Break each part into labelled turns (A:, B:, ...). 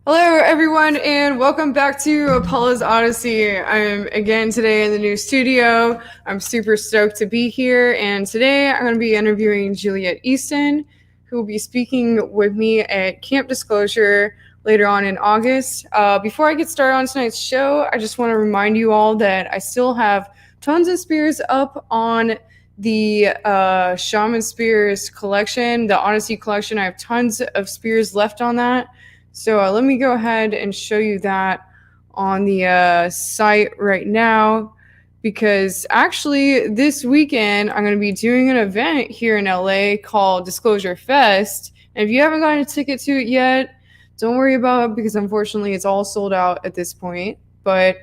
A: Hello, everyone, and welcome back to Apolla's Odyssey. I'm again today in the new studio. I'm super stoked to be here, and today I'm going to be interviewing Juliet Easton, who will be speaking with me at Camp Disclosure later on in August. Before I get started on tonight's show, I just want to remind you all that I still have tons of spears up on the Shaman Spears collection, the Odyssey collection. I have tons of spears left on that. So let me go ahead and show you that on the site right now, because actually this weekend I'm going to be doing an event here in LA called Disclosure Fest. And if you haven't gotten a ticket to it yet, don't worry about it, because unfortunately it's all sold out at this point. But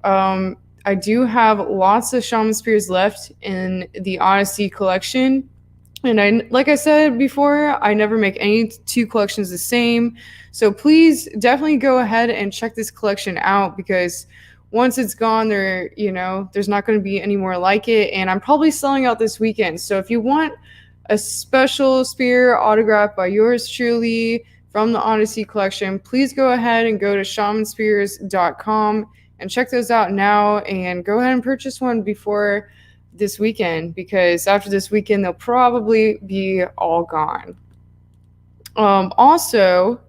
A: I do have lots of Shaman Spears left in the Odyssey collection. And like I said before, I never make any two collections the same. So please definitely go ahead and check this collection out, because once it's gone, there's not going to be any more like it. And I'm probably selling out this weekend. So if you want a special spear autographed by yours truly from the Odyssey collection, please go ahead and go to shamanspears.com and check those out now, and go ahead and purchase one before this weekend, because after this weekend they'll probably be all gone. Also,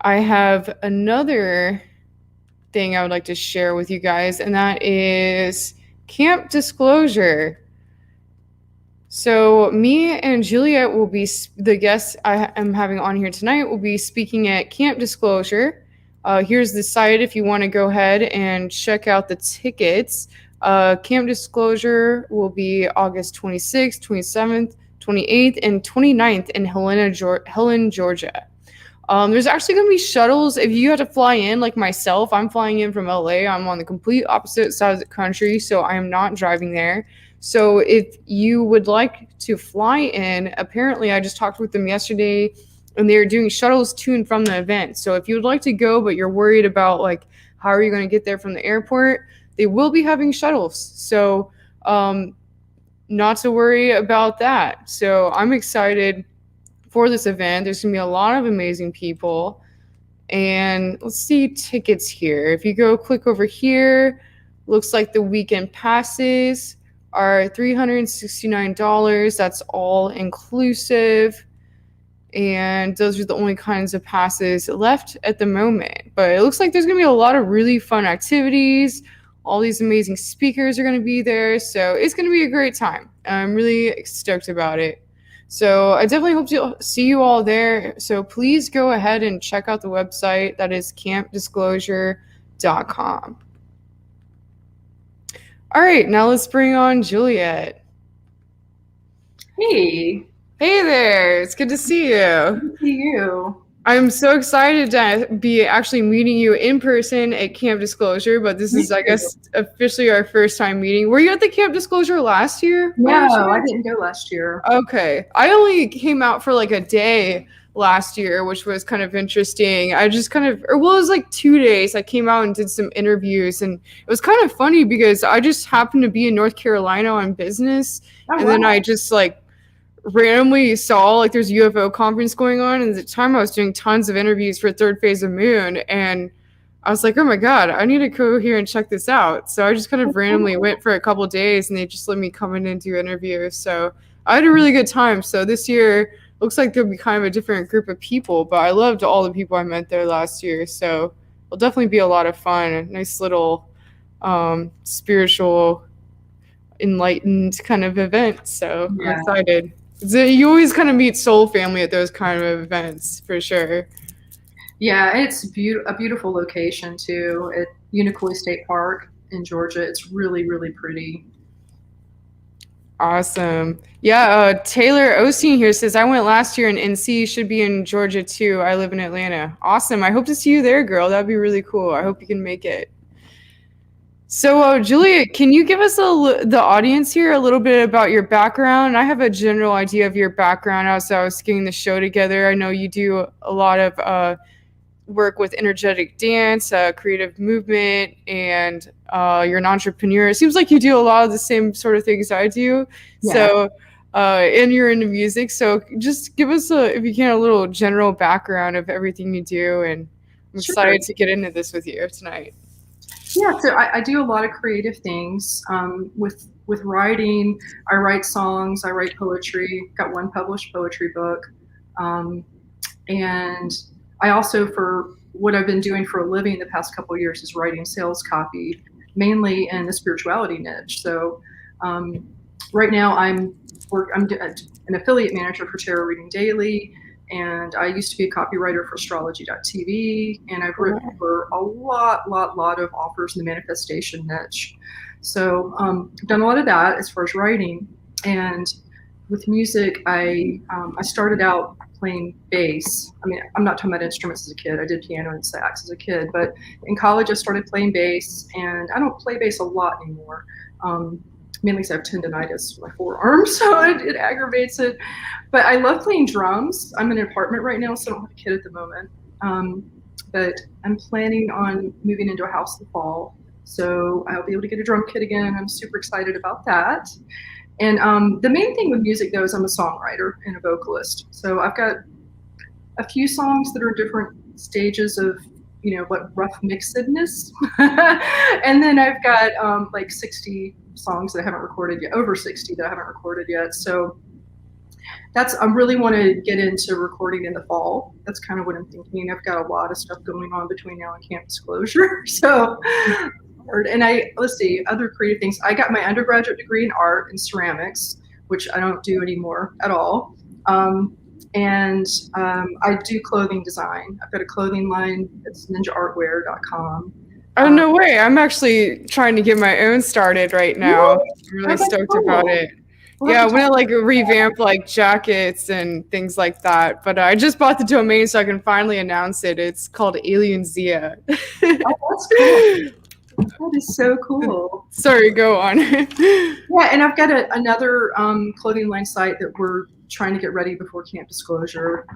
A: I have another thing I would like to share with you guys, and that is Camp Disclosure. So me and Juliet will be the guests I am having on here tonight, will be speaking at Camp Disclosure. Here's the site if you want to go ahead and check out the tickets. Camp Disclosure will be August 26th, 27th, 28th, and 29th in Helen, Georgia. There's actually going to be shuttles. If you have to fly in, like myself, I'm flying in from LA. I'm on the complete opposite side of the country, so I am not driving there. So if you would like to fly in, apparently I just talked with them yesterday, and they're doing shuttles to and from the event. So if you would like to go, but you're worried about like how are you going to get there from the airport, they will be having shuttles. So not to worry about that. So I'm excited for this event. There's going to be a lot of amazing people. And let's see tickets here. If you go click over here, looks like the weekend passes are $369. That's all inclusive. And those are the only kinds of passes left at the moment. But it looks like there's going to be a lot of really fun activities. All these amazing speakers are going to be there. So it's going to be a great time. I'm really stoked about it. So I definitely hope to see you all there. So please go ahead and check out the website. That is campdisclosure.com. All right, now let's bring on Juliet.
B: Hey.
A: Hey there. It's good to see you.
B: Good to see you.
A: I'm so excited to be actually meeting you in person at Camp Disclosure, but this is, I guess, officially our first time meeting. Were you at the Camp Disclosure last year?
B: No, I didn't go last year.
A: Okay. I only came out for like a day last year, which was kind of interesting. I just it was like 2 days. I came out and did some interviews, and it was kind of funny because I just happened to be in North Carolina on business, then I just randomly saw like there's a UFO conference going on, and at the time I was doing tons of interviews for Third Phase of Moon, and I was like, oh my god, I need to go here and check this out. So I just kind of randomly went for a couple of days, and they just let me come in and do interviews. So I had a really good time. So this year looks like there'll be kind of a different group of people, but I loved all the people I met there last year. So it'll definitely be a lot of fun. A nice little spiritual, enlightened kind of event. So I'm excited. You always kind of meet soul family at those kind of events, for sure.
B: Yeah, it's a beautiful location too at Unicoi State Park in Georgia. It's really, really pretty.
A: Awesome. Yeah, Taylor Osteen here says, I went last year in NC, should be in Georgia too. I live in Atlanta. Awesome. I hope to see you there, girl. That'd be really cool. I hope you can make it. So, Julia, can you give us the audience here a little bit about your background? I have a general idea of your background as I was getting the show together. I know you do a lot of work with energetic dance, creative movement, and you're an entrepreneur. It seems like you do a lot of the same sort of things I do.
B: Yeah.
A: So, and you're into music. So just give us, if you can, a little general background of everything you do. And I'm excited to get into this with you tonight.
B: Yeah, so I do a lot of creative things with writing. I write songs, I write poetry, got one published poetry book. And I also, for what I've been doing for a living the past couple of years, is writing sales copy, mainly in the spirituality niche. So right now I'm an affiliate manager for Tarot Reading Daily, and I used to be a copywriter for Astrology.tv, and I've written for a lot of authors in the manifestation niche. So I've done a lot of that as far as writing. And with music, I started out playing bass. I mean, I'm not talking about instruments as a kid. I did piano and sax as a kid, but in college I started playing bass, and I don't play bass a lot anymore. Mainly because I have tendonitis in my forearm, so it aggravates it. But I love playing drums. I'm in an apartment right now, so I don't have a kid at the moment. But I'm planning on moving into a house in the fall, so I'll be able to get a drum kit again. I'm super excited about that. And the main thing with music, though, is I'm a songwriter and a vocalist. So I've got a few songs that are different stages of, what rough mixedness. And then I've got like 60 songs that I haven't recorded yet, over 60 that I haven't recorded yet. So I really want to get into recording in the fall. That's kind of what I'm thinking. I've got a lot of stuff going on between now and camp disclosure. So, and let's see, other creative things. I got my undergraduate degree in art and ceramics, which I don't do anymore at all. And I do clothing design. I've got a clothing line. It's ninjaartwear.com.
A: Oh, no way. I'm actually trying to get my own started right now. I'm really stoked about it. Yeah, I want to revamp jackets and things like that. But I just bought the domain so I can finally announce it. It's called Alien Zia.
B: Oh, that's cool. That is so cool.
A: Sorry, go on.
B: Yeah, and I've got another clothing line site that we're trying to get ready before camp disclosure.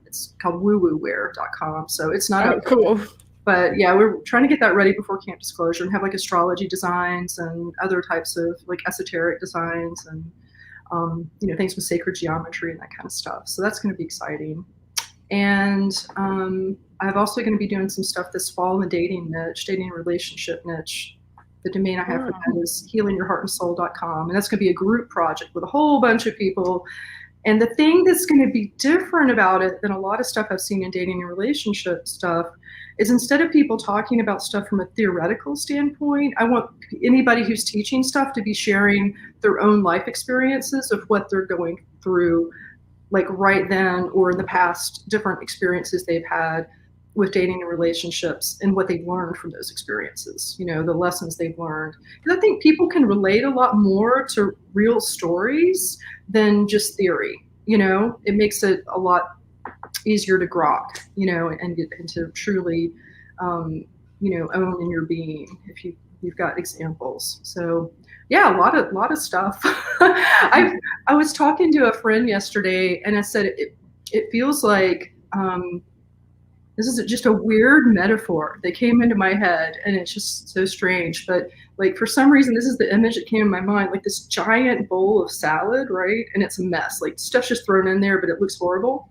B: It's called woowoowear.com. So it's not
A: cool.
B: But yeah, we're trying to get that ready before camp disclosure and have astrology designs and other types of esoteric designs and things with sacred geometry and that kind of stuff. So that's going to be exciting. And I'm also going to be doing some stuff this fall in the dating and relationship niche. The domain I have for that is healingyourheartandsoul.com. And that's going to be a group project with a whole bunch of people. And the thing that's going to be different about it than a lot of stuff I've seen in dating and relationship stuff is instead of people talking about stuff from a theoretical standpoint, I want anybody who's teaching stuff to be sharing their own life experiences of what they're going through, right then or in the past, different experiences they've had with dating and relationships and what they've learned from those experiences, the lessons they've learned. Because I think people can relate a lot more to real stories than just theory. It makes it a lot easier to grok, and to truly, own in your being if you've got examples. So yeah, a lot of stuff. I was talking to a friend yesterday, and I said it feels like this is just a weird metaphor that came into my head, and it's just so strange. But for some reason, this is the image that came in my mind, this giant bowl of salad, right? And it's a mess. Stuff's just thrown in there, but it looks horrible.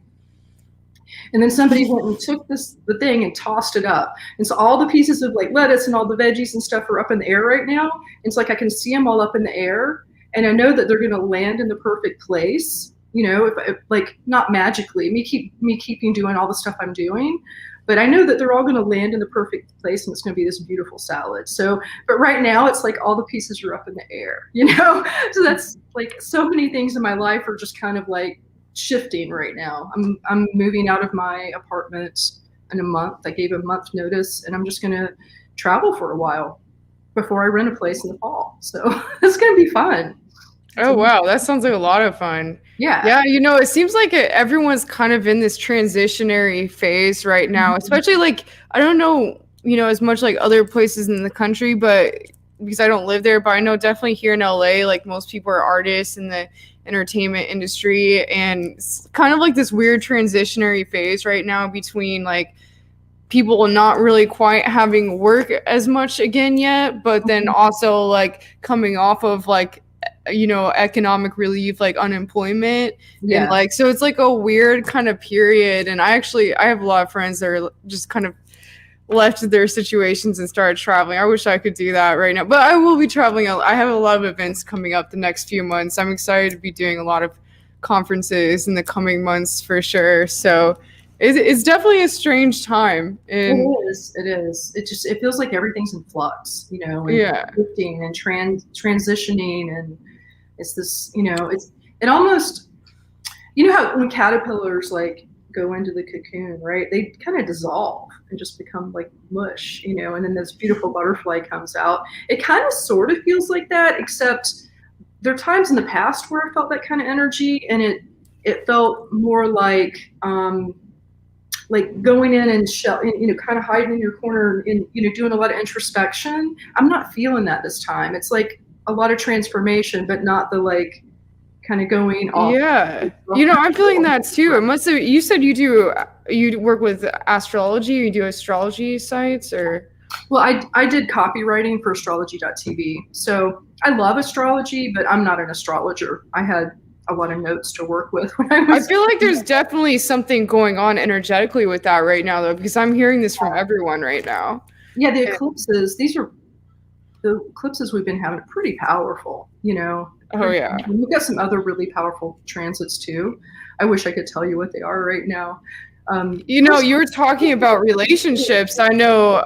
B: And then somebody went and took the thing and tossed it up. And so all the pieces of lettuce and all the veggies and stuff are up in the air right now. And it's I can see them all up in the air. And I know that they're going to land in the perfect place, if not magically, me keeping doing all the stuff I'm doing. but I know that they're all going to land in the perfect place, and it's going to be this beautiful salad. So, but right now it's like all the pieces are up in the air, you know? So that's like so many things in my life are just kind of like shifting right now. I'm moving out of my apartment in a month. I gave a month notice, and I'm just going to travel for a while before I rent a place in the fall. So it's going to be fun.
A: Oh, wow. That sounds like a lot of fun.
B: Yeah.
A: Yeah, it seems like everyone's kind of in this transitionary phase right now, especially like, I don't know, as much like other places in the country, but because I don't live there, but I know definitely here in LA, like most people are artists in the entertainment industry, and it's kind of like this weird transitionary phase right now between like people not really quite having work as much again yet, but then also like coming off of like economic relief, like unemployment. And like, so it's like a weird kind of period. And I have a lot of friends that are just kind of left their situations and started traveling. I wish I could do that right now, but I will be traveling. I have a lot of events coming up the next few months. I'm excited to be doing a lot of conferences in the coming months for sure. So it's definitely a strange time. And
B: it is. It feels like everything's in flux, and shifting and transitioning, and it's this, it almost, how when caterpillars like go into the cocoon, right? They kind of dissolve and just become like mush, and then this beautiful butterfly comes out. It kind of sort of feels like that, except there are times in the past where I felt that kind of energy, and it felt more like going in and kind of hiding in your corner and doing a lot of introspection. I'm not feeling that this time. It's like a lot of transformation, but not the like kind of going off.
A: Yeah, I'm feeling that too. It must have. You said you work with astrology. You do astrology sites, or?
B: Well, I did copywriting for astrology.tv. So I love astrology, but I'm not an astrologer. I had a lot of notes to work with when I
A: feel like there's definitely something going on energetically with that right now, though, because I'm hearing this from everyone right now.
B: Yeah, the eclipses, the eclipses we've been having are pretty powerful,
A: Oh, yeah.
B: We've got some other really powerful transits, too. I wish I could tell you what they are right now.
A: You were talking about relationships. I know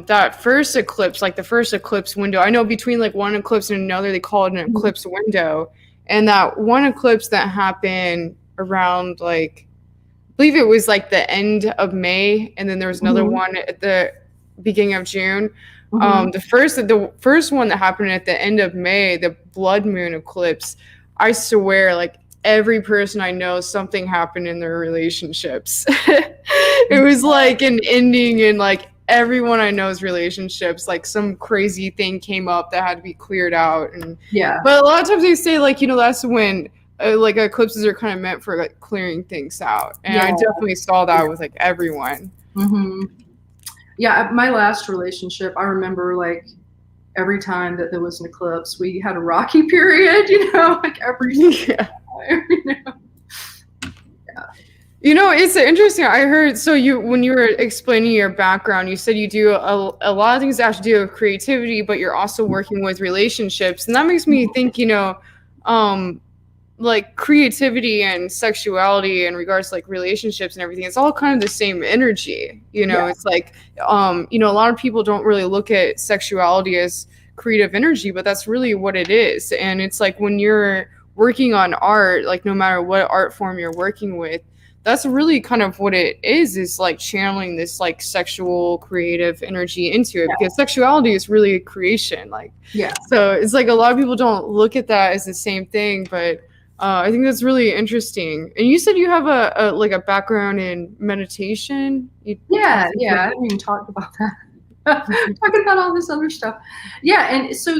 A: that first eclipse, like the first eclipse window, I know between like one eclipse and another, they call it an eclipse window. And that one eclipse that happened around like, I believe it was like the end of May, and then there was another one at the beginning of June. The first one that happened at the end of May, the blood moon eclipse, I swear, like every person I know, something happened in their relationships. It was like an ending in like everyone I know's relationships, like some crazy thing came up that had to be cleared out. And but a lot of times they say like, that's when like eclipses are kind of meant for like clearing things out. And I definitely saw that with like everyone.
B: Yeah, my last relationship, I remember like every time that there was an eclipse, we had a rocky period, like every time,
A: It's interesting. I heard, so when you were explaining your background, you said you do a lot of things that have to do with creativity, but you're also working with relationships. And that makes me think, like creativity and sexuality in regards to like relationships and everything, it's all kind of the same energy. It's like, a lot of people don't really look at sexuality as creative energy, but that's really what it is. And it's like when you're working on art, like no matter what art form you're working with, that's really kind of what it is like channeling this like sexual creative energy into it, because sexuality is really a creation. Like, so it's like a lot of people don't look at that as the same thing, but I think that's really interesting. And you said you have a like a background in meditation.
B: I haven't even talked about that. Talking about all this other stuff. And so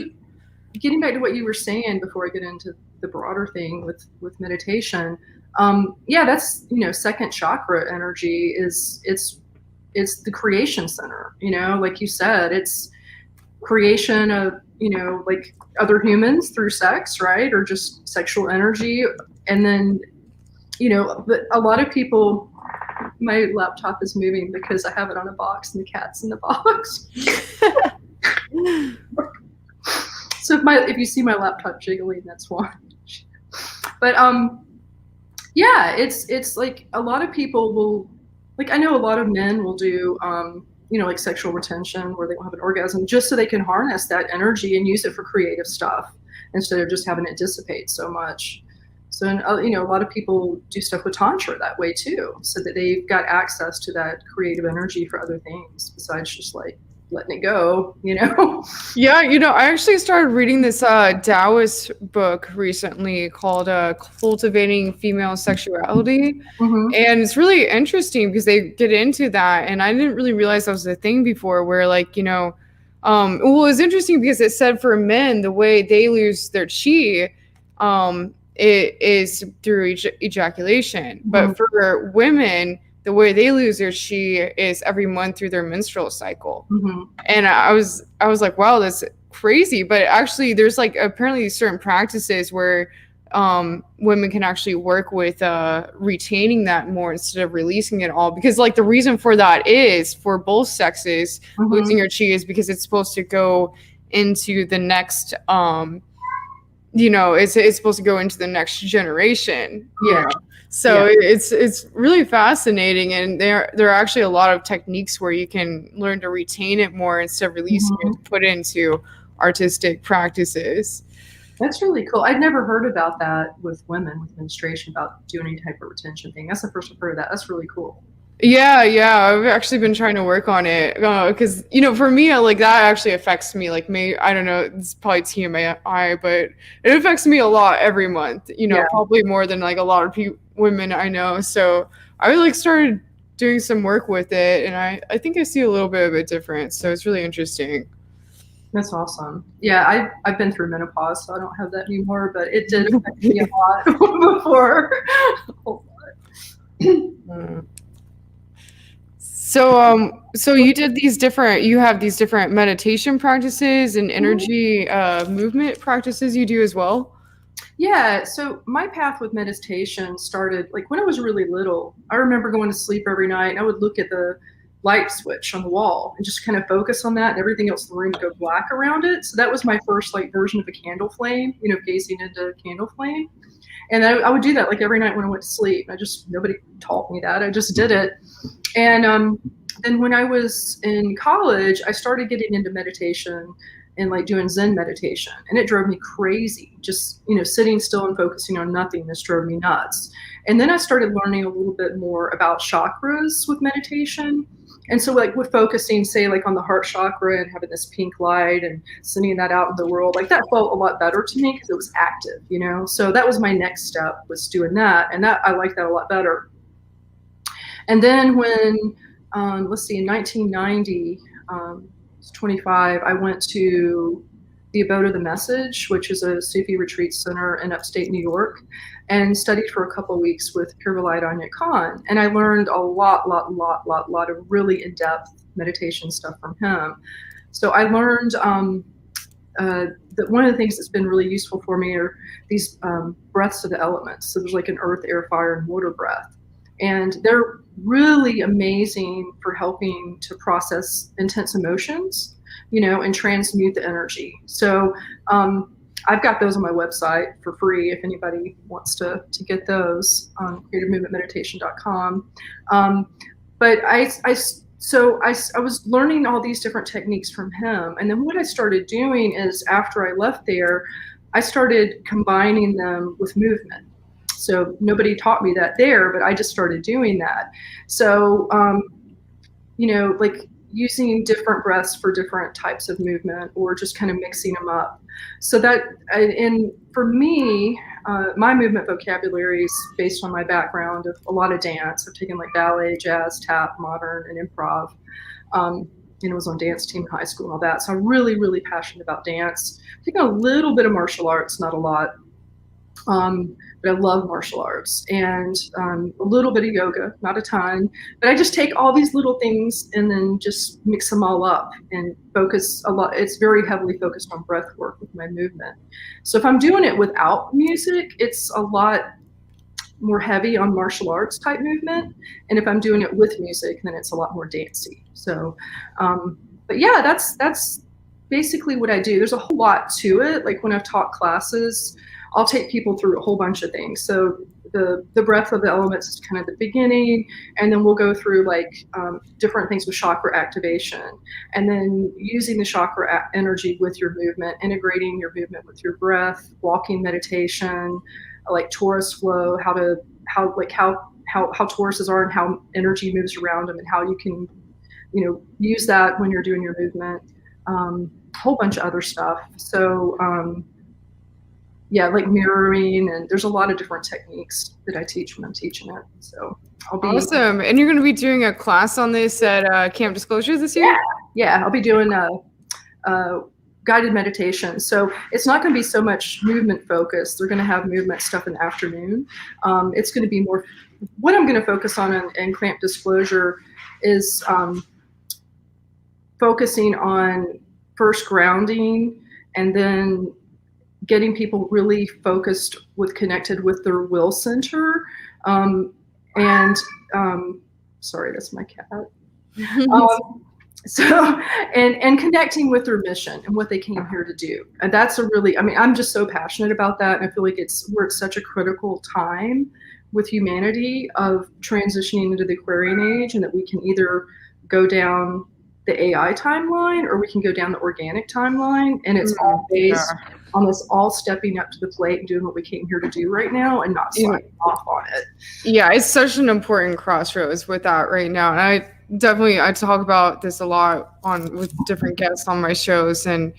B: getting back to what you were saying before I get into the broader thing with meditation, that's second chakra energy is it's the creation center, like you said, it's creation of like other humans through sex, right, or just sexual energy. And then but a lot of people, my laptop is moving because I have it on a box and the cat's in the box. So if you see my laptop jiggling, that's why. But it's like a lot of people will Like I know a lot of men will do, like sexual retention where they will have an orgasm just so they can harness that energy and use it for creative stuff instead of just having it dissipate so much. So, a lot of people do stuff with tantra that way too, so that they've got access to that creative energy for other things besides just like letting it go,
A: Yeah, I actually started reading this Taoist book recently called Cultivating Female Sexuality.
B: Mm-hmm.
A: And it's really interesting because they get into that. And I didn't really realize that was a thing before where, like, well, it's interesting because it said for men, the way they lose their chi it is through ejaculation.
B: Mm-hmm.
A: But for women, the way they lose their chi is every month through their menstrual cycle.
B: Mm-hmm.
A: And I was like, wow, that's crazy. But actually, there's like apparently certain practices where women can actually work with retaining that more instead of releasing it all. Because like the reason for that is for both sexes,
B: Mm-hmm.
A: losing your chi is because it's supposed to go into the next it's supposed to go into the next generation.
B: Yeah.
A: So it's really fascinating, and there are actually a lot of techniques where you can learn to retain it more instead of releasing
B: Mm-hmm.
A: it to put it into artistic practices.
B: That's really cool. I'd never heard about that with women with menstruation, about doing any type of retention thing. That's the first I've heard of that. That's really cool.
A: Yeah, I've actually been trying to work on it because for me, like that actually affects me. Like I don't know, it's probably TMI, but it affects me a lot every month. Probably more than like a lot of women I know. So I like started doing some work with it, and I think I see a little bit of a difference. So it's really interesting.
B: That's awesome. Yeah, I've been through menopause, so I don't have that anymore, but it did affect me a lot before.
A: So you have these different meditation practices and energy movement practices you do as well?
B: Yeah, so my path with meditation started like when I was really little. I remember going to sleep every night and I would look at the light switch on the wall and just kind of focus on that, and everything else in the room would go black around it. So that was my first like version of a candle flame, gazing into a candle flame. And I would do that like every night when I went to sleep. Nobody taught me that. I just did it. And then when I was in college, I started getting into meditation and like doing Zen meditation. And it drove me crazy. Just, sitting still and focusing on nothingness drove me nuts. And then I started learning a little bit more about chakras with meditation. And so like with focusing, say like on the heart chakra and having this pink light and sending that out in the world, like that felt a lot better to me because it was active, So that was my next step, was doing that. And I like that a lot better. And then when, in 1990, 25, I went to the Abode of the Message, which is a Sufi retreat center in upstate New York, and studied for a couple of weeks with Pit Vilayat Inayat Khan. And I learned a lot of really in-depth meditation stuff from him. So I learned that one of the things that's been really useful for me are these breaths of the elements. So there's like an earth, air, fire, and water breath. And they're really amazing for helping to process intense emotions, and transmute the energy. So I've got those on my website for free if anybody wants to get those on creativemovementmeditation.com. But I was learning all these different techniques from him. And then what I started doing is after I left there, I started combining them with movement. So nobody taught me that there, but I just started doing that. So, like using different breaths for different types of movement, or just kind of mixing them up. So that, and for me, my movement vocabulary is based on my background of a lot of dance. I've taken like ballet, jazz, tap, modern, and improv. And I was on dance team in high school and all that. So I'm really, really passionate about dance. I've taken a little bit of martial arts, not a lot. But I love martial arts, and a little bit of yoga, not a ton, but I just take all these little things and then just mix them all up and focus a lot. It's very heavily focused on breath work with my movement. So if I'm doing it without music, it's a lot more heavy on martial arts type movement. And if I'm doing it with music, then it's a lot more dancey. So, but yeah, that's basically what I do. There's a whole lot to it. Like when I've taught classes, I'll take people through a whole bunch of things. So the breath of the elements is kind of the beginning, and then we'll go through like different things with chakra activation, and then using the chakra energy with your movement, integrating your movement with your breath, walking meditation, like Taurus flow, how Tauruses are and how energy moves around them, and how you can, use that when you're doing your movement. Whole bunch of other stuff. So yeah, like mirroring, and there's a lot of different techniques that I teach when I'm teaching it. So I'll be
A: awesome. And you're going to be doing a class on this at Camp Disclosure this year?
B: Yeah, I'll be doing a guided meditation. So it's not going to be so much movement focused. They're going to have movement stuff in the afternoon. It's going to be more, what I'm going to focus on in Camp Disclosure is focusing on first grounding, and then getting people really focused connected with their will center. Sorry, that's my cat. And connecting with their mission and what they came here to do. And that's I'm just so passionate about that. And I feel like we're at such a critical time with humanity of transitioning into the Aquarian age, and that we can either go down the AI timeline or we can go down the organic timeline. And it's all based on us all stepping up to the plate and doing what we came here to do right now, and not sliding off on it.
A: Yeah, it's such an important crossroads with that right now. And I talk about this a lot with different guests on my shows, and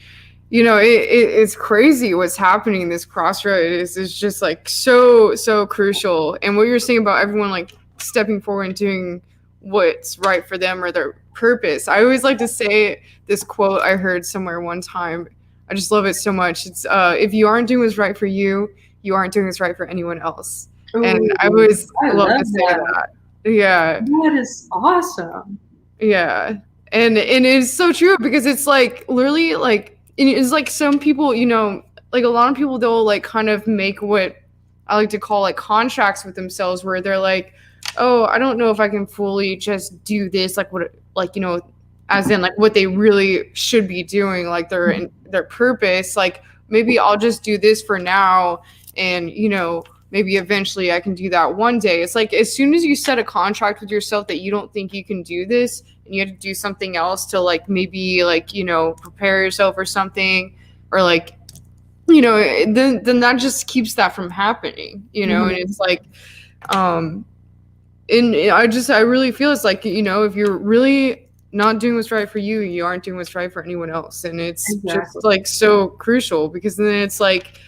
A: it's crazy what's happening. This crossroads is just like so crucial. And what you're saying about everyone like stepping forward and doing what's right for them or their purpose. I always like to say this quote I heard somewhere one time. I just love it so much. It's if you aren't doing what's right for you, you aren't doing what's right for anyone else. Ooh, and I always love to say that. Yeah.
B: That is awesome.
A: Yeah. And it's so true, because it's like literally like it's like some people, like a lot of people, they'll like kind of make what I like to call like contracts with themselves, where they're like, oh, I don't know if I can fully just do this, as in like what they really should be doing, like their purpose. Like maybe I'll just do this for now, and maybe eventually I can do that one day. It's like as soon as you set a contract with yourself that you don't think you can do this, and you have to do something else to like maybe like prepare yourself or something, or like then that just keeps that from happening, and it's like and I really feel it's like, if you're really not doing what's right for you, you aren't doing what's right for anyone else. And it's just like so crucial, because then it's like,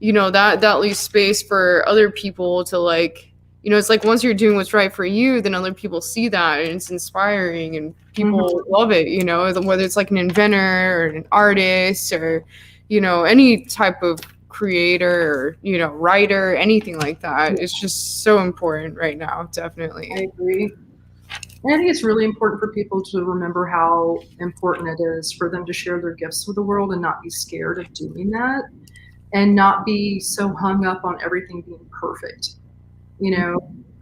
A: that leaves space for other people to like, it's like once you're doing what's right for you, then other people see that, and it's inspiring, and people love it, whether it's like an inventor or an artist or, any type of creator or writer, anything like that. It's just so important right now. Definitely,
B: I agree. And I think it's really important for people to remember how important it is for them to share their gifts with the world, and not be scared of doing that, and not be so hung up on everything being perfect.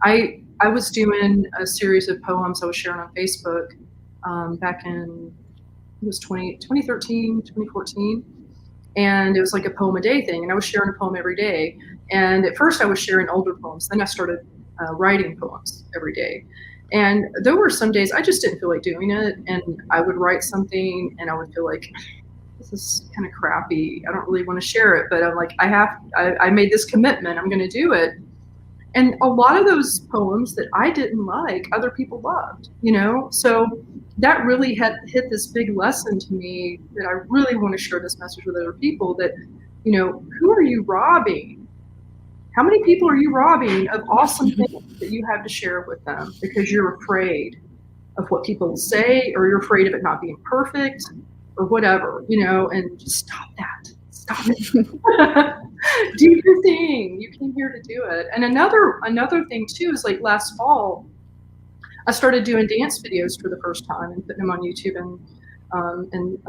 B: I was doing a series of poems I was sharing on Facebook back in, it was 2013, 2014. And it was like a poem a day thing, and I was sharing a poem every day. And at first I was sharing older poems, then I started writing poems every day. And there were some days I just didn't feel like doing it, and I would write something and I would feel like, this is kind of crappy, I don't really want to share it, but I'm like, I made this commitment, I'm going to do it. And a lot of those poems that I didn't like, other people loved, so that really hit this big lesson to me, that I really want to share this message with other people, that, who are you robbing? How many people are you robbing of awesome things that you have to share with them, because you're afraid of what people will say, or you're afraid of it not being perfect, or whatever, and just stop that. Stop it. Do your thing. You came here to do it. And another thing too is like last fall, I started doing dance videos for the first time and putting them on YouTube, and I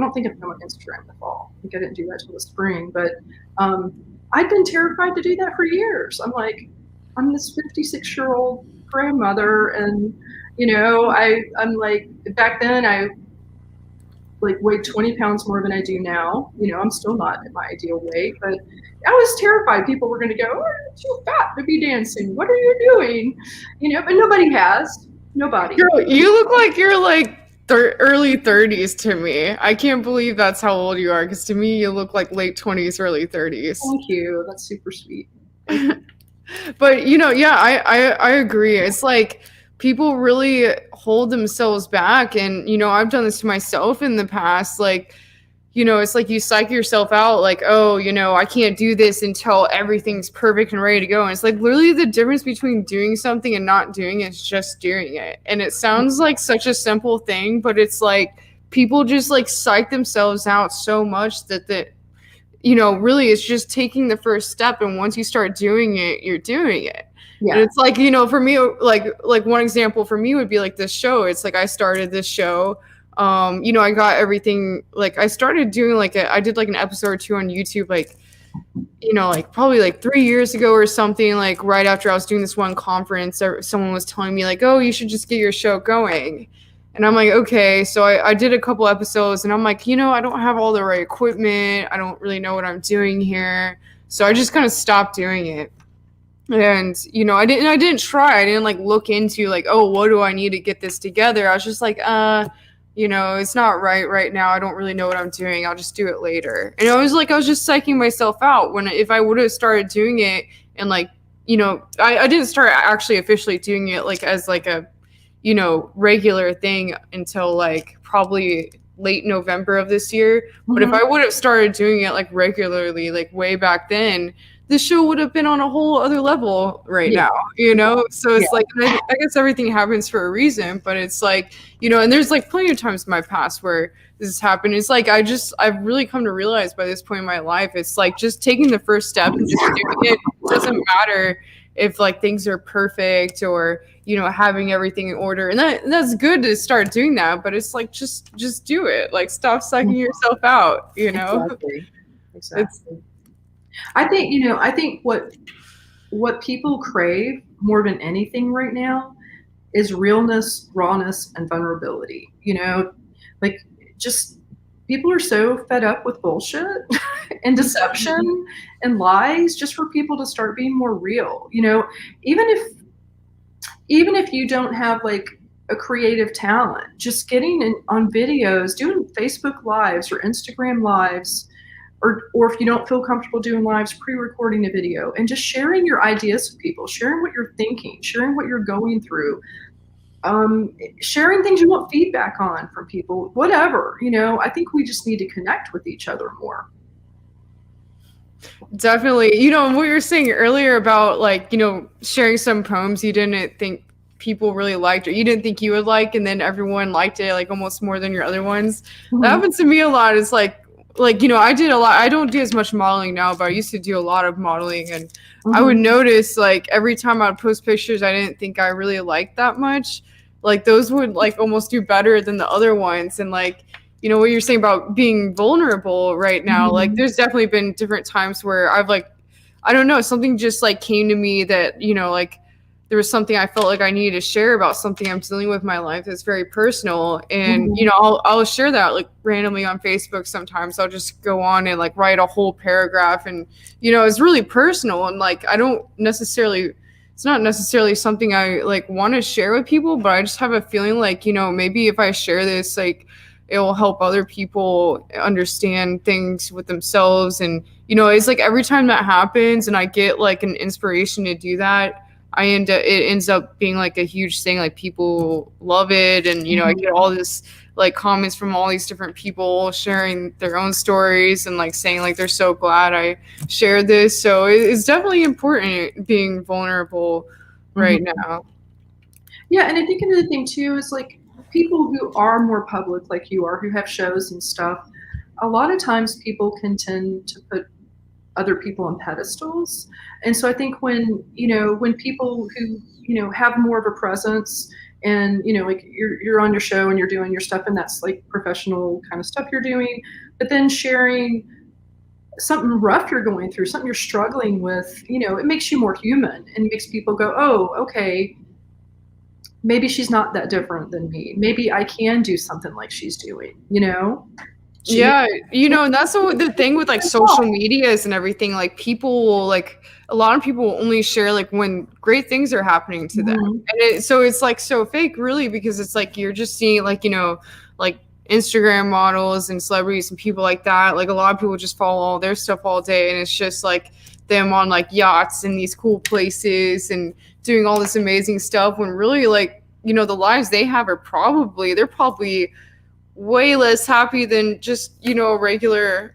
B: don't think I've been on Instagram in the fall. I think I didn't do that till the spring, but I'd been terrified to do that for years. I'm like, I'm this 56-year-old grandmother, and I'm like, back then like weighed 20 pounds more than I do now. You know, I'm still not at my ideal weight, but I was terrified people were going to go, oh, you're too fat to be dancing. What are you doing? You know, but nobody has. Nobody.
A: Girl, you look like you're like early 30s to me. I can't believe that's how old you are, because to me you look like late 20s, early 30s.
B: Thank you. That's super sweet.
A: But yeah, I agree. It's like people really hold themselves back, and I've done this to myself in the past. Like, it's like you psych yourself out, like, oh, I can't do this until everything's perfect and ready to go. And it's like literally the difference between doing something and not doing it is just doing it. And it sounds like such a simple thing, but it's like people just like psych themselves out so much that really it's just taking the first step. And once you start doing it, you're doing it. Yeah. And it's like, for me, like one example for me would be like this show. It's like I started this show. I got everything, like I started doing I did like an episode or two on YouTube, like, like probably like 3 years ago or something, like right after I was doing this one conference, someone was telling me like, oh, you should just get your show going. And I'm like, okay. So I did a couple episodes and I'm like, I don't have all the right equipment. I don't really know what I'm doing here. So I just kind of stopped doing it. And, I didn't try. I didn't like look into like, oh, what do I need to get this together? I was just like, it's not right now. I don't really know what I'm doing. I'll just do it later. And I was just psyching myself out if I would have started doing it and like, I didn't start actually officially doing it like as like a, regular thing until like probably late November of this year. Mm-hmm. But if I would have started doing it like regularly, like way back then, the show would have been on a whole other level right now, So it's like, I guess everything happens for a reason, but it's like, and there's like plenty of times in my past where this has happened. It's like, I've really come to realize by this point in my life, it's like just taking the first step and just doing it. It doesn't matter if like things are perfect or, having everything in order. And that's good to start doing that, but it's like, just do it. Like, stop psyching yourself out,
B: Exactly. I think what people crave more than anything right now is realness, rawness, and vulnerability. Like just people are so fed up with bullshit and deception and lies just for people to start being more real. Even if you don't have like a creative talent, just getting on videos, doing Facebook lives or Instagram lives, or if you don't feel comfortable doing lives, pre-recording a video and just sharing your ideas with people, sharing what you're thinking, sharing what you're going through, sharing things you want feedback on from people, whatever, I think we just need to connect with each other more.
A: Definitely. What you were saying earlier about like, sharing some poems you didn't think people really liked or you didn't think you would like, and then everyone liked it like almost more than your other ones. Mm-hmm. That happens to me a lot. It's like, I did a lot. I don't do as much modeling now, but I used to do a lot of modeling, and mm-hmm. I would notice like every time I would post pictures I didn't think I really liked that much, like those would like almost do better than the other ones. And like, what you're saying about being vulnerable right now, mm-hmm. like there's definitely been different times where I've like, I don't know, something just like came to me that, like there was something I felt like I needed to share about something I'm dealing with in my life that's very personal. And, mm-hmm. I'll share that like randomly on Facebook. Sometimes I'll just go on and like write a whole paragraph, and, it's really personal. And like, it's not necessarily something I like want to share with people, but I just have a feeling like, maybe if I share this, like it will help other people understand things with themselves. And, it's like every time that happens and I get like an inspiration to do that, it ends up being like a huge thing. Like people love it. And, mm-hmm. I get all this like comments from all these different people sharing their own stories and like saying like, they're so glad I shared this. So it's definitely important being vulnerable right mm-hmm. now.
B: Yeah. And I think another thing too, is like people who are more public, like you are, who have shows and stuff. A lot of times people can tend to put other people on pedestals. And so I think when people who, have more of a presence and, like you're on your show and you're doing your stuff and that's like professional kind of stuff you're doing, but then sharing something rough you're going through, something you're struggling with, it makes you more human and makes people go, oh, okay, maybe she's not that different than me. Maybe I can do something like she's doing,
A: Yeah, and that's the thing with like social medias and everything. Like people, like a lot of people only share like when great things are happening to them,
B: Mhm.
A: and so it's like so fake, really, because it's like you're just seeing like like Instagram models and celebrities and people like that. Like a lot of people just follow all their stuff all day, and it's just like them on like yachts in these cool places and doing all this amazing stuff. When really, like the lives they have are they're probably way less happy than just a regular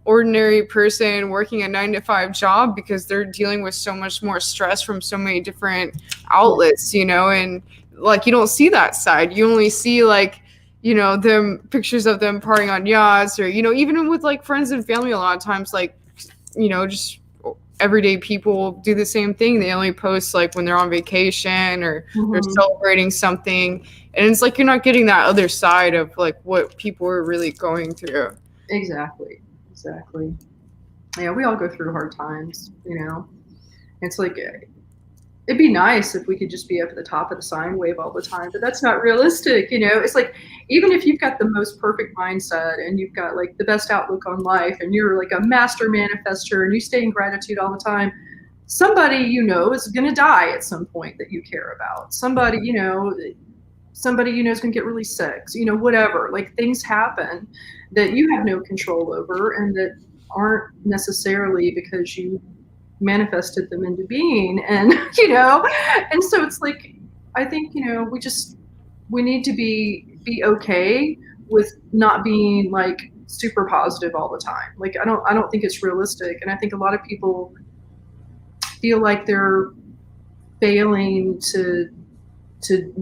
A: ordinary person working a 9 to 5 job, because they're dealing with so much more stress from so many different outlets, and like you don't see that side. You only see like them pictures of them partying on yachts, or even with like friends and family, a lot of times like just everyday people do the same thing. They only post like when they're on vacation or they're celebrating something, and it's like you're not getting that other side of like what people are really going through.
B: Exactly. Yeah, we all go through hard times, It's like it'd be nice if we could just be up at the top of the sine wave all the time, but that's not realistic. It's like, even if you've got the most perfect mindset and you've got like the best outlook on life and you're like a master manifester and you stay in gratitude all the time, somebody is going to die at some point that you care about. Somebody is going to get really sick, whatever. Like, things happen that you have no control over and that aren't necessarily because you manifested them into being. And and so it's like, I think we need to be okay with not being like super positive all the time. Like, I don't think it's realistic, and I think a lot of people feel like they're failing to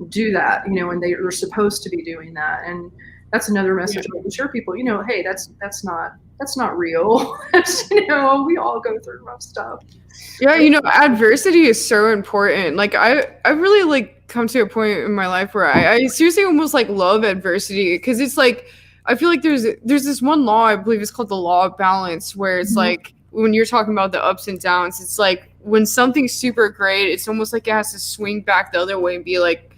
B: do that, and they are supposed to be doing that. And that's another message I can share people, hey, that's not real. We all go through rough stuff.
A: Yeah, adversity is so important. Like I really like come to a point in my life where I seriously almost like love adversity, because it's like I feel like there's this one law, I believe it's called the law of balance, where it's like when you're talking about the ups and downs, it's like when something's super great, it's almost like it has to swing back the other way and be like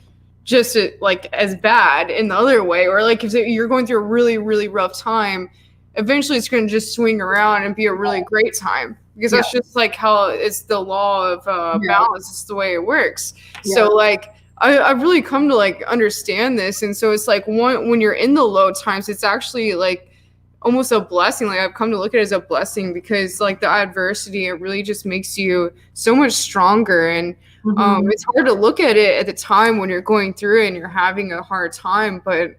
A: just like as bad in the other way. Or like if you're going through a really, really rough time, eventually it's going to just swing around and be a really great time, because that's just like how it's the law of balance. It's the way it works. So like I've really come to like understand this. And so it's like when you're in the low times, it's actually like almost a blessing. Like I've come to look at it as a blessing, because like the adversity, it really just makes you so much stronger. And it's hard to look at it at the time when you're going through it and you're having a hard time, but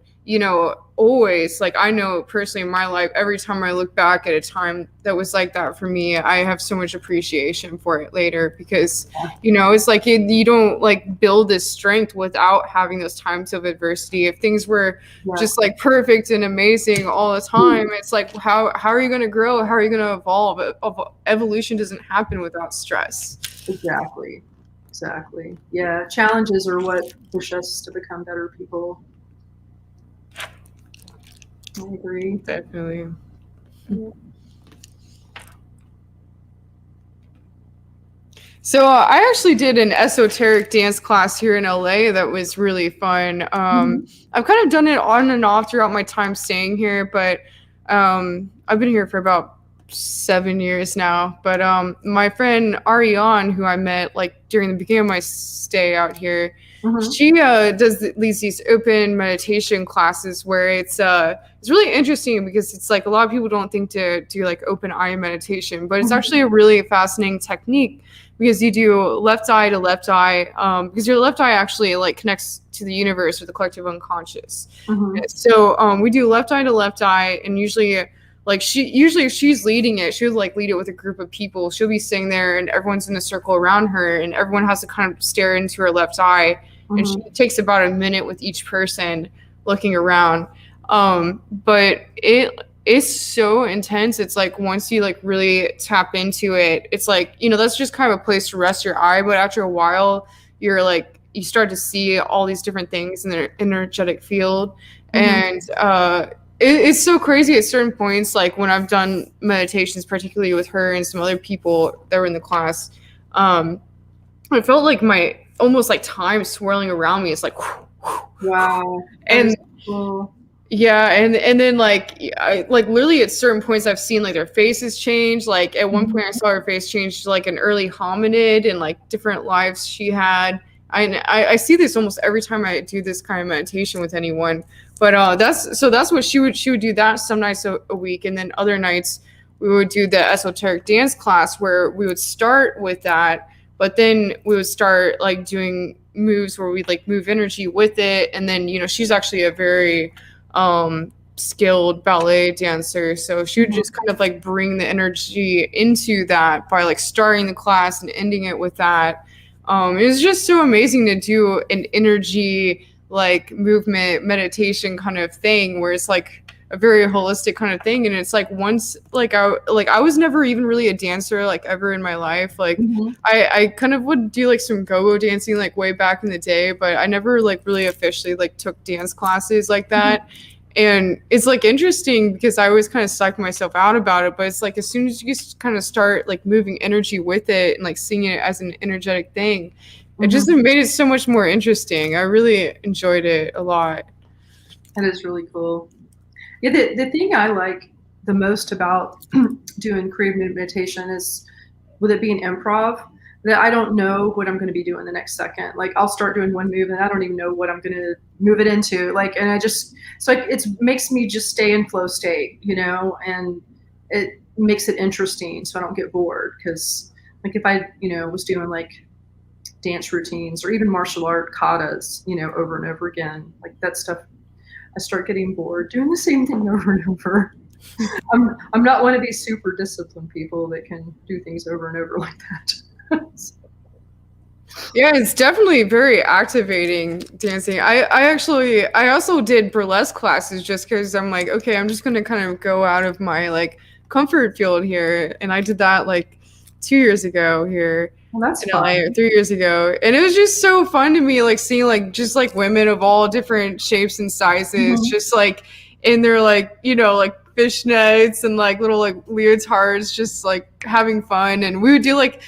A: always, like I know personally in my life, every time I look back at a time that was like that for me, I have so much appreciation for it later, because it's like you don't like build this strength without having those times of adversity. If things were just like perfect and amazing all the time, it's like how are you going to grow? How are you going to evolve? Evolution doesn't happen without stress.
B: Exactly. Yeah, challenges are what push us to become better people. I agree.
A: Definitely.
B: Yeah.
A: So I actually did an esoteric dance class here in LA that was really fun. I've kind of done it on and off throughout my time staying here, but I've been here for about 7 years now. But my friend Ariane, who I met like during the beginning of my stay out here, she does these open meditation classes where it's really interesting, because it's like a lot of people don't think to do like open eye meditation, but it's actually a really fascinating technique, because you do left eye to left eye, because your left eye actually like connects to the universe or the collective unconscious. So we do left eye to left eye, and usually like if she's leading it, she would like lead it with a group of people. She'll be sitting there and everyone's in a circle around her, and everyone has to kind of stare into her left eye. And she takes about a minute with each person looking around. But it's so intense. It's like once you like really tap into it, it's like, that's just kind of a place to rest your eye. But after a while, you're like, you start to see all these different things in the energetic field. And it's so crazy at certain points, like when I've done meditations, particularly with her and some other people that were in the class, I felt like my almost like time swirling around me. It's like,
B: Wow.
A: and
B: Cool.
A: yeah, and then like like literally at certain points I've seen like their faces change. Like at one point I saw her face change to like an early hominid and like different lives she had. I see this almost every time I do this kind of meditation with anyone. But that's what she would do that some nights a week, and then other nights we would do the esoteric dance class where we would start with that, but then we would start like doing moves where we'd like move energy with it, and then she's actually a very skilled ballet dancer, so she would just kind of like bring the energy into that by like starting the class and ending it with that. It was just so amazing to do an energy like movement meditation kind of thing where it's like a very holistic kind of thing. And it's like once like I was never even really a dancer like ever in my life. Like I kind of would do like some go-go dancing like way back in the day, but I never like really officially like took dance classes like that. And it's like interesting because I always kind of psych myself out about it, but it's like as soon as you kind of start like moving energy with it and like seeing it as an energetic thing, it just made it so much more interesting. I really enjoyed it a lot.
B: That is really cool. Yeah, the thing I like the most about doing creative meditation is, with it being improv, that I don't know what I'm going to be doing the next second. Like I'll start doing one move and I don't even know what I'm going to move it into. Like, and it makes me just stay in flow state, and it makes it interesting so I don't get bored. Because like if I, was doing like dance routines or even martial art katas, over and over again, like that stuff, I start getting bored doing the same thing over and over. I'm not one of these super disciplined people that can do things over and over like that.
A: Yeah, it's definitely very activating dancing. I also did burlesque classes just because I'm like, okay, I'm just gonna kind of go out of my like comfort field here, and I did that like 2 years ago here.
B: Well, that's
A: in
B: fun.
A: LA, or 3 years ago, and it was just so fun to me, like seeing like just like women of all different shapes and sizes, just like in their like like fishnets and like little like leotards, just like having fun. And we would do like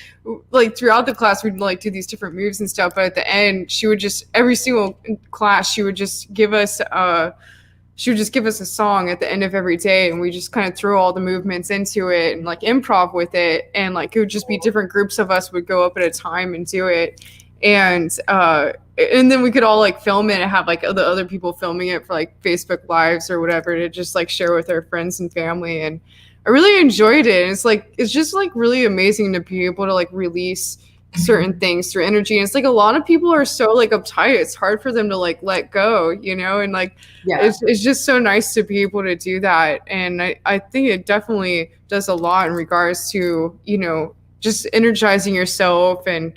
A: throughout the class we'd like do these different moves and stuff, but at the end she would just every single class she would just give us a song at the end of every day, and we just kind of throw all the movements into it and like improv with it, and like it would just be different groups of us would go up at a time and do it, and then we could all like film it and have like the other people filming it for like Facebook lives or whatever to just like share with our friends and family. And I really enjoyed it. It's just like really amazing to be able to like release certain things through energy. And it's like a lot of people are so like uptight, it's hard for them to like let go, and like it's just so nice to be able to do that. And I think it definitely does a lot in regards to just energizing yourself. And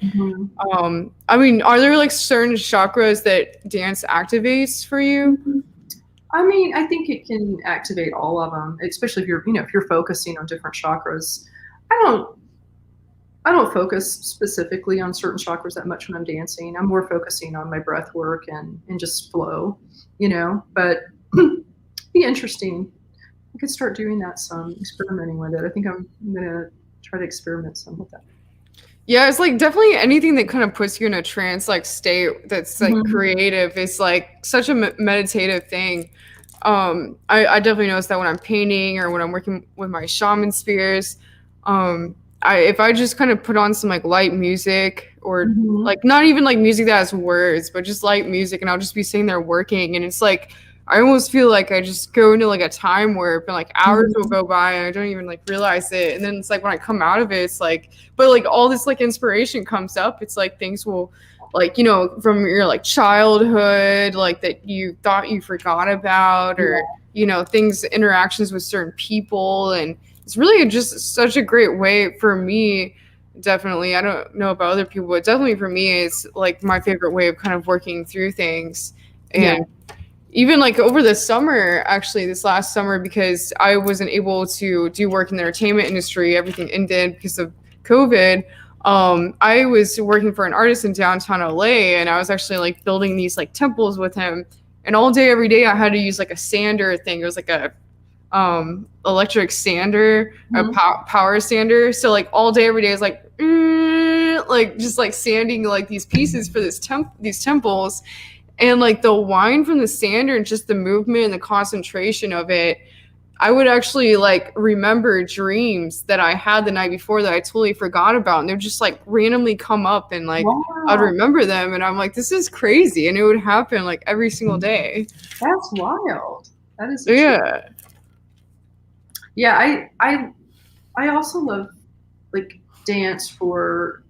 A: I mean, are there like certain chakras that dance activates for you?
B: I mean, I think it can activate all of them, especially if you're focusing on different chakras. I don't focus specifically on certain chakras that much when I'm dancing. I'm more focusing on my breath work and just flow, but be interesting. I could start doing that some, experimenting with it. I think I'm going to try to experiment some with that.
A: Yeah, it's like definitely anything that kind of puts you in a trance like state that's like creative is like such a meditative thing. I definitely notice that when I'm painting or when I'm working with my shaman spheres. If I just kind of put on some like light music or like not even like music that has words, but just light music, and I'll just be sitting there working, and it's like I almost feel like I just go into like a time warp, and like hours will go by and I don't even like realize it. And then it's like when I come out of it, it's like, but like all this like inspiration comes up. It's like things will like, from your like childhood, like that you thought you forgot about, or, things, interactions with certain people. And it's really just such a great way for me. Definitely. I don't know about other people, but definitely for me, it's like my favorite way of kind of working through things. And even like over the summer, actually this last summer, because I wasn't able to do work in the entertainment industry, everything ended because of COVID. I was working for an artist in downtown LA, and I was actually like building these like temples with him. And all day, every day, I had to use like a sander thing. It was like a electric sander, a
B: Mhm.
A: power sander. So like all day, every day is like just like sanding like these pieces for these temples, and like the wine from the sander and just the movement and the concentration of it. I would actually like remember dreams that I had the night before that I totally forgot about, and they'd just like randomly come up, and like I'd
B: Wow,
A: remember them, and I'm like, this is crazy, and it would happen like every single day.
B: that's wild. That is a trip.
A: Yeah.
B: Yeah, I also love like dance for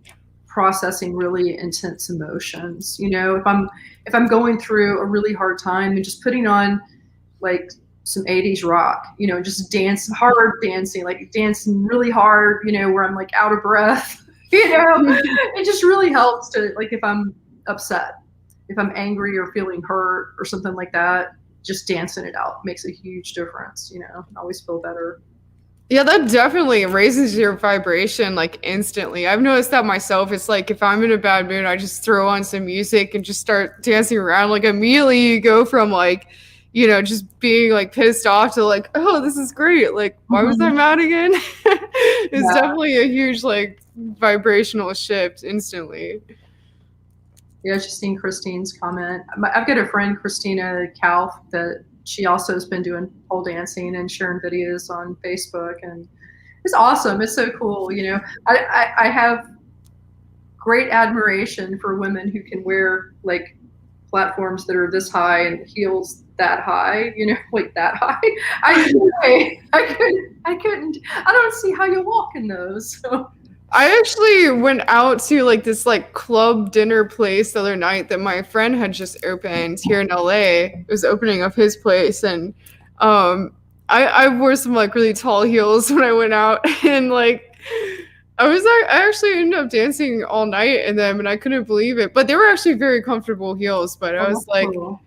B: processing really intense emotions. You know, if I'm going through a really hard time and just putting on like some 80s rock, you know, just hard dancing, like dancing really hard, you know, where I'm like out of breath, you know, it just really helps to like if I'm upset, if I'm angry or feeling hurt or something like that, just dancing it out makes a huge difference, you know. I always feel better.
A: Yeah, that definitely raises your vibration like instantly. I've noticed that myself. It's like if I'm in a bad mood, I just throw on some music and just start dancing around. Like immediately you go from like, just being like pissed off to like, oh, this is great. Like, why was I
B: Mhm.
A: mad again? It's
B: Yeah.
A: definitely a huge like vibrational shift instantly.
B: Yeah, just seen Christine's comment. I've got a friend, Christina Kalf, that she also has been doing pole dancing and sharing videos on Facebook, and it's awesome. It's so cool. You know, I have great admiration for women who can wear like platforms that are this high and heels that high. You know, like that high. I couldn't. I don't see how you walk in those. So.
A: I actually went out to like this like club dinner place the other night that my friend had just opened here in LA. It was opening of his place, and um I wore some like really tall heels when I went out, and like I actually ended up dancing all night in them, and I couldn't believe it. But they were actually very comfortable heels, but I
B: Oh,
A: was
B: that's
A: like,
B: cool.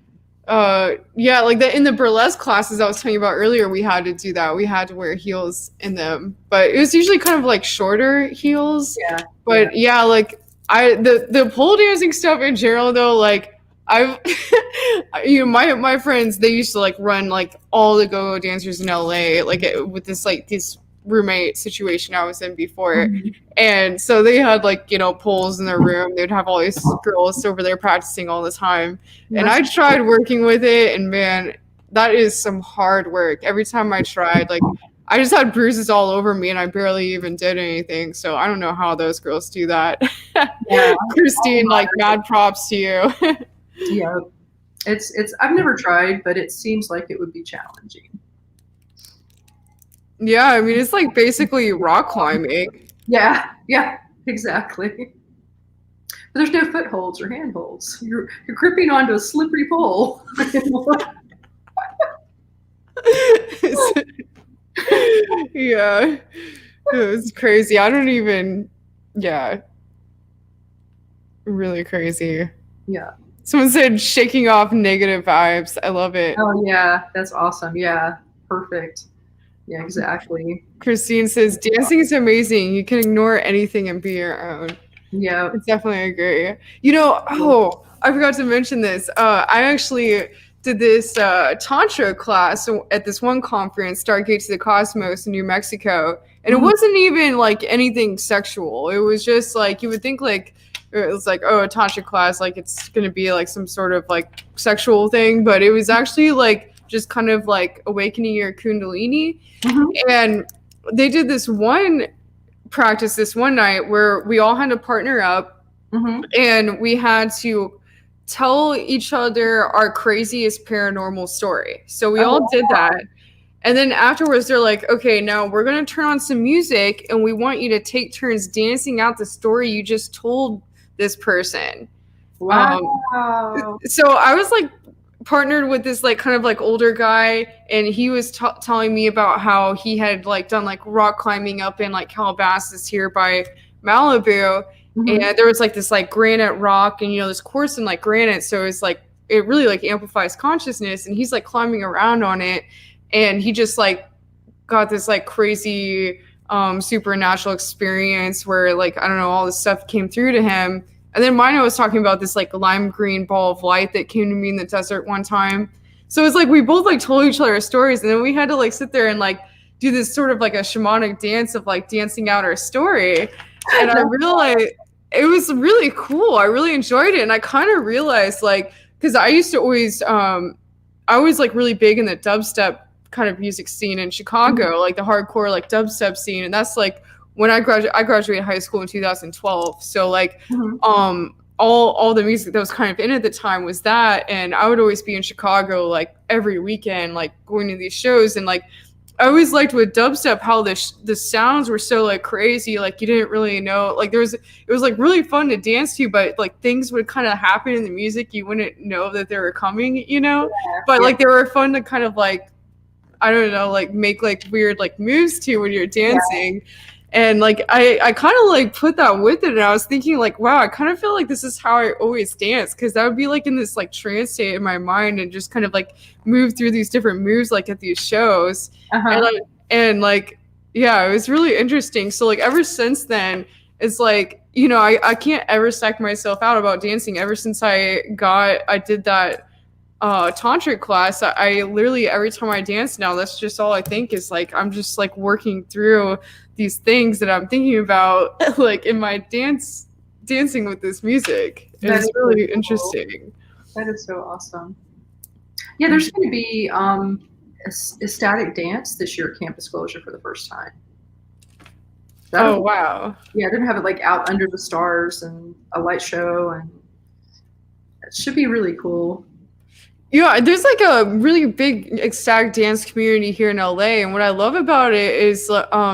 A: yeah, like that in the burlesque classes I was telling you about earlier, we had to do that. We had to wear heels in them, but it was usually kind of like shorter heels.
B: Yeah, yeah.
A: But yeah, like the pole dancing stuff in general though, like I've my friends, they used to like run like all the go-go dancers in LA like with this roommate situation I was in before.
B: Mhm.
A: And so they had like, poles in their room. They'd have all these girls over there practicing all the time. And
B: That's
A: I tried working with it, and man, that is some hard work. Every time I tried, like I just had bruises all over me and I barely even did anything. So I don't know how those girls do that.
B: yeah.
A: Christine, like mad props to you.
B: Yeah, it's I've never tried, but it seems like it would be challenging.
A: Yeah, I mean it's like basically rock climbing.
B: Yeah, yeah, exactly. But there's no footholds or handholds. You're gripping onto a slippery pole.
A: Yeah. It was crazy. I don't even, yeah, really crazy.
B: Yeah.
A: Someone said shaking off negative vibes. I love it.
B: Oh yeah, that's awesome. Yeah, perfect. Yeah, exactly.
A: Christine says dancing is amazing. You can ignore anything and be your own.
B: Yeah.
A: I definitely agree. I forgot to mention this. I actually did this tantra class at this one conference, Stargate to the Cosmos in New Mexico, and it
B: Mhm.
A: wasn't even like anything sexual. It was just like you would think like it was like, oh, a tantra class, like it's gonna be like some sort of like sexual thing, but it was actually like just kind of like awakening your kundalini.
B: Mhm.
A: And they did this one practice this one night where we all had to partner up,
B: Mhm.
A: and we had to tell each other our craziest paranormal story. So we all
B: Oh,
A: did that. And then afterwards, they're like, okay, now we're going to turn on some music and we want you to take turns dancing out the story you just told this person. Um,
B: wow.
A: so I was like partnered with this like kind of like older guy, and he was telling me about how he had like done like rock climbing up in like Calabasas here by Malibu,
B: Mhm.
A: and there was like this like granite rock, and this course in like granite, so it's like it really like amplifies consciousness, and he's like climbing around on it, and he just like got this like crazy supernatural experience where like I don't know, all this stuff came through to him. And then Mina was talking about this like lime green ball of light that came to me in the desert one time. So it's like we both like told each other stories, and then we had to like sit there and like do this sort of like a shamanic dance of like dancing out our story. And I realized it was really cool. I really enjoyed it, and I kind of realized like because I used to always I was like really big in the dubstep kind of music scene in Chicago, like the hardcore like dubstep scene, and that's like when I graduated high school in 2012. So like all the music that was kind of in at the time was that, and I would always be in Chicago like every weekend, like going to these shows, and like I always liked with dubstep how the sounds were so like crazy, like you didn't really know, like it was like really fun to dance to, but like things would kind of happen in the music you wouldn't know that they were coming, you know. But like they were fun to kind of like, I don't know, like make like weird like moves to when you're dancing. And like I kind of like put that with it, and I was thinking like, wow, I kind of feel like this is how I always dance, because I would be like in this like trance state in my mind and just kind of like move through these different moves like at these shows. And like yeah, it was really interesting. So like ever since then, it's like, you know, I can't ever psych myself out about dancing. Ever since I did that tantric class, I literally every time I dance now, that's just all I think is like I'm just like working through these things that I'm thinking about like in my dancing with this music. It's really cool. Interesting.
B: That is so awesome. Yeah, there's going to be ecstatic dance this year at Camp Disclosure for the first time.
A: Wow.
B: Yeah, they're going to have it like out under the stars and a light show, and it should be really cool.
A: Yeah, there's like a really big ecstatic dance community here in LA, and what I love about it is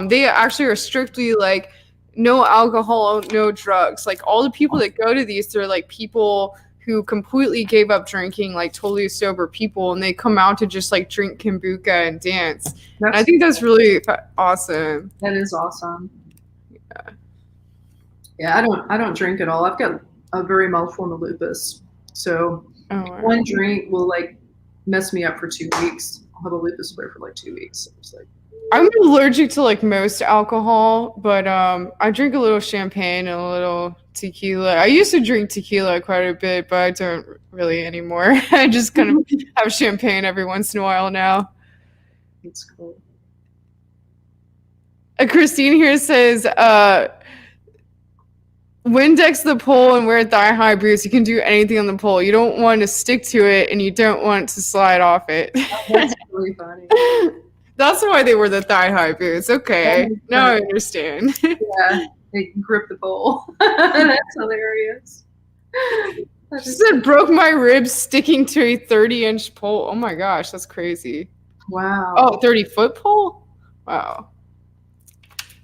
A: they actually are strictly like no alcohol, no drugs. Like all the people that go to these, they're like people who completely gave up drinking, like totally sober people, and they come out to just like drink kombucha and dance. And I think that's really awesome.
B: That is awesome. Yeah, I don't drink at all. I've got a very mild form of lupus, so. One drink will like mess me up for 2 weeks. I'll have a lupus flare for like 2 weeks. So it's like,
A: I'm allergic to like most alcohol, but I drink a little champagne and a little tequila. I used to drink tequila quite a bit, but I don't really anymore. I just kind of have champagne every once in a while now.
B: It's cool.
A: Christine here says, Windex the pole and wear thigh-high boots. You can do anything on the pole. You don't want to stick to it, and you don't want to slide off it.
B: Oh, that's really funny.
A: That's why they wear the thigh-high boots. Okay, now I understand.
B: Yeah, they can grip the pole. That's hilarious.
A: She said, broke my ribs sticking to a 30-inch pole. Oh my gosh, that's crazy.
B: Wow.
A: Oh, 30-foot pole? Wow.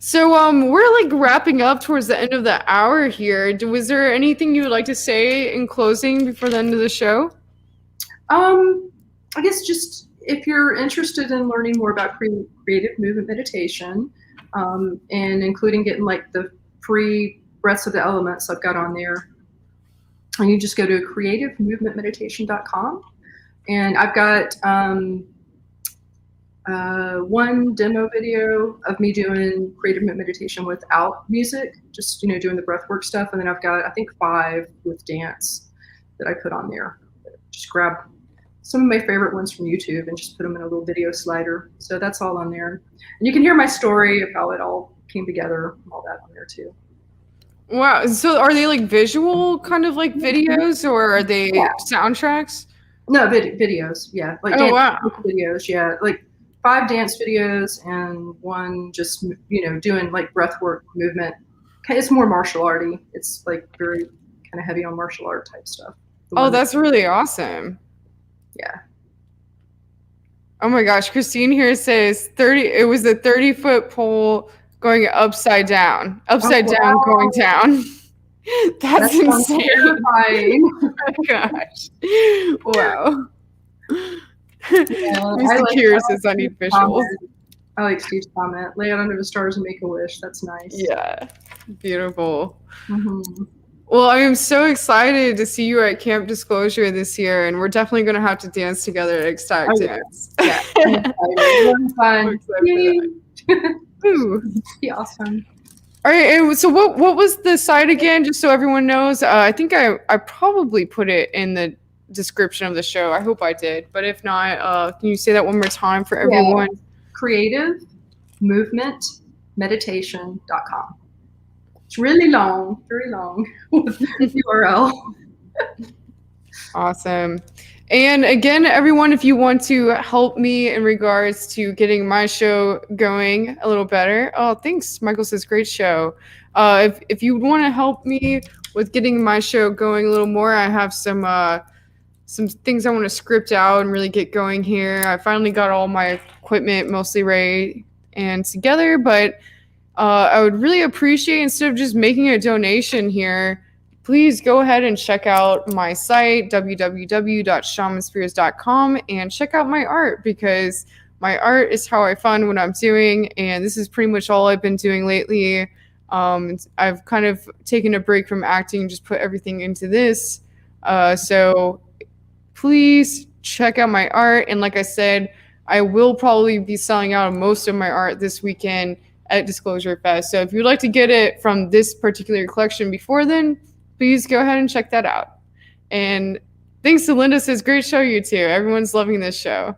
A: So we're like wrapping up towards the end of the hour here. Was there anything you would like to say in closing before the end of the show?
B: I guess just if you're interested in learning more about creative movement meditation, and including getting like the free breaths of the elements I've got on there, and you just go to creativemovementmeditation.com, and I've got one demo video of me doing creative meditation without music, just doing the breathwork stuff, and then I've got I think 5 with dance that I put on there. Just grab some of my favorite ones from YouTube and just put them in a little video slider. So that's all on there, and you can hear my story of how it all came together, all that on there too.
A: Wow. So are they like visual kind of like videos, or are they soundtracks?
B: No, videos. Yeah, like
A: wow.
B: Videos. Yeah, like 5 dance videos and 1 just doing like breathwork movement. It's more martial arty. It's like very kind of heavy on martial art type stuff.
A: Oh, that's really awesome.
B: Yeah.
A: Oh my gosh, Christine here says it was a 30-foot pole going upside down, going down. That's insane.
B: Terrifying.
A: Oh my gosh. Wow.
B: Yeah,
A: Mr. Keir says I need visuals.
B: I like Steve's comment. Lay out under the stars and make a wish. That's nice.
A: Yeah. Beautiful.
B: Mm-hmm.
A: Well, I am so excited to see you at Camp Disclosure this year, and we're definitely going to have to dance together at Ecstatic Dance.
B: Yeah. Fun.
A: Ooh.
B: Be awesome.
A: All right, and so what was the site again, just so everyone knows? I think I probably put it in the description of the show. I hope I did, but if not, can you say that one more time for
B: Yeah.
A: everyone?
B: creativemovementmeditation.com. It's really long, very long URL.
A: Awesome. And again, everyone, if you want to help me in regards to getting my show going a little better, oh, thanks. Michael says, great show. If you want to help me with getting my show going a little more, I have some things I want to script out and really get going here. I finally got all my equipment mostly ready and together, but I would really appreciate, instead of just making a donation here, please go ahead and check out my site, www.shamanspheres.com, and check out my art, because my art is how I fund what I'm doing, and this is pretty much all I've been doing lately. I've kind of taken a break from acting and just put everything into this. So please check out my art. And like I said, I will probably be selling out most of my art this weekend at Disclosure Fest. So if you'd like to get it from this particular collection before then, please go ahead and check that out. And thanks to Linda, says, great show, you two. Everyone's loving this show.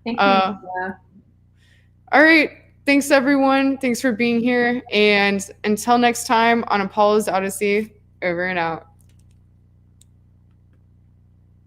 B: Thank you.
A: All right. Thanks, everyone. Thanks for being here. And until next time on Apollo's Odyssey, over and out.